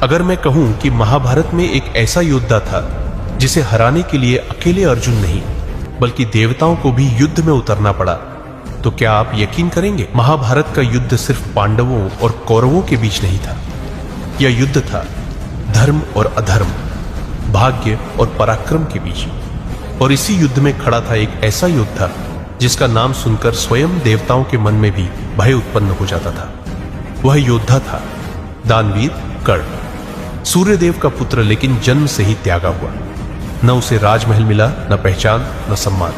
अगर मैं कहूं कि महाभारत में एक ऐसा योद्धा था जिसे हराने के लिए अकेले अर्जुन नहीं बल्कि देवताओं को भी युद्ध में उतरना पड़ा, तो क्या आप यकीन करेंगे? महाभारत का युद्ध सिर्फ पांडवों और कौरवों के बीच नहीं था। यह युद्ध था धर्म और अधर्म, भाग्य और पराक्रम के बीच। और इसी युद्ध में खड़ा था एक ऐसा योद्धा जिसका नाम सुनकर स्वयं देवताओं के मन में भी भय उत्पन्न हो जाता था। वह योद्धा था दानवीर कर्ण, सूर्यदेव का पुत्र, लेकिन जन्म से ही त्यागा हुआ। न उसे राजमहल मिला, न पहचान, न सम्मान।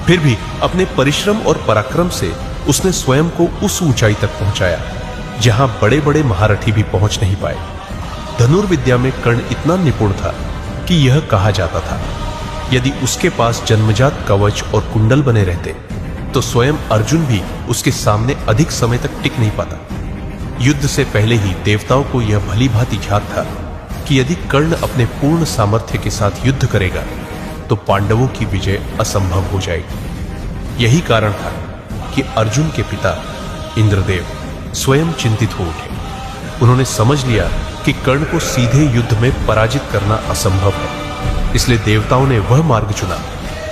फिर भी अपने परिश्रम और पराक्रम से उसने स्वयं को उस ऊंचाई तक पहुंचाया जहां बड़े बड़े महारथी भी पहुंच नहीं पाए। धनुर्विद्या में कर्ण इतना निपुण था कि यह कहा जाता था यदि उसके पास जन्मजात कवच और कुंडल बने रहते तो स्वयं अर्जुन भी उसके सामने अधिक समय तक टिक नहीं पाता। युद्ध से पहले ही देवताओं को यह भली भांति ज्ञात था कि यदि कर्ण अपने पूर्ण सामर्थ्य के साथ युद्ध करेगा तो पांडवों की विजय असंभव हो जाएगी। यही कारण था कि अर्जुन के पिता इंद्रदेव स्वयं चिंतित हो उठे। उन्होंने समझ लिया कि कर्ण को सीधे युद्ध में पराजित करना असंभव है। इसलिए देवताओं ने वह मार्ग चुना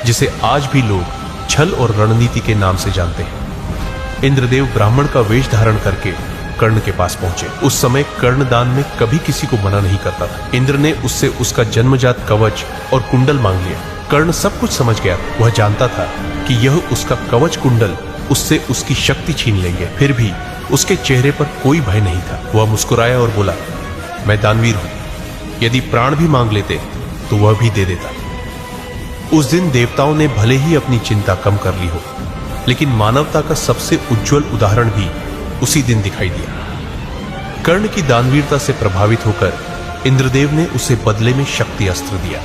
जिसे आज भी लोग छल और रणनीति के नाम से जानते हैं। इंद्रदेव ब्राह्मण का वेश धारण करके कर्ण के पास पहुंचे। उस समय कर्ण दान में कभी किसी को मना नहीं करता था। इंद्र ने उससे उसका जन्मजात कवच और कुंडल मांग लिया। कर्ण सब कुछ समझ गया। वह जानता था कि यह उसका कवच कुंडल उससे उसकी शक्ति छीन लेंगे। फिर भी उसके चेहरे पर कोई भय नहीं था। वह मुस्कुराया और बोला, मैं दानवीर हूं, यदि प्राण भी मांग लेते तो वह भी दे देता। उस दिन देवताओं ने भले ही अपनी चिंता कम कर ली हो, लेकिन मानवता का सबसे उज्जवल उदाहरण भी उसी दिन दिखाई दिया। कर्ण की दानवीरता से प्रभावित होकर इंद्रदेव ने उसे बदले में शक्ति अस्त्र दिया।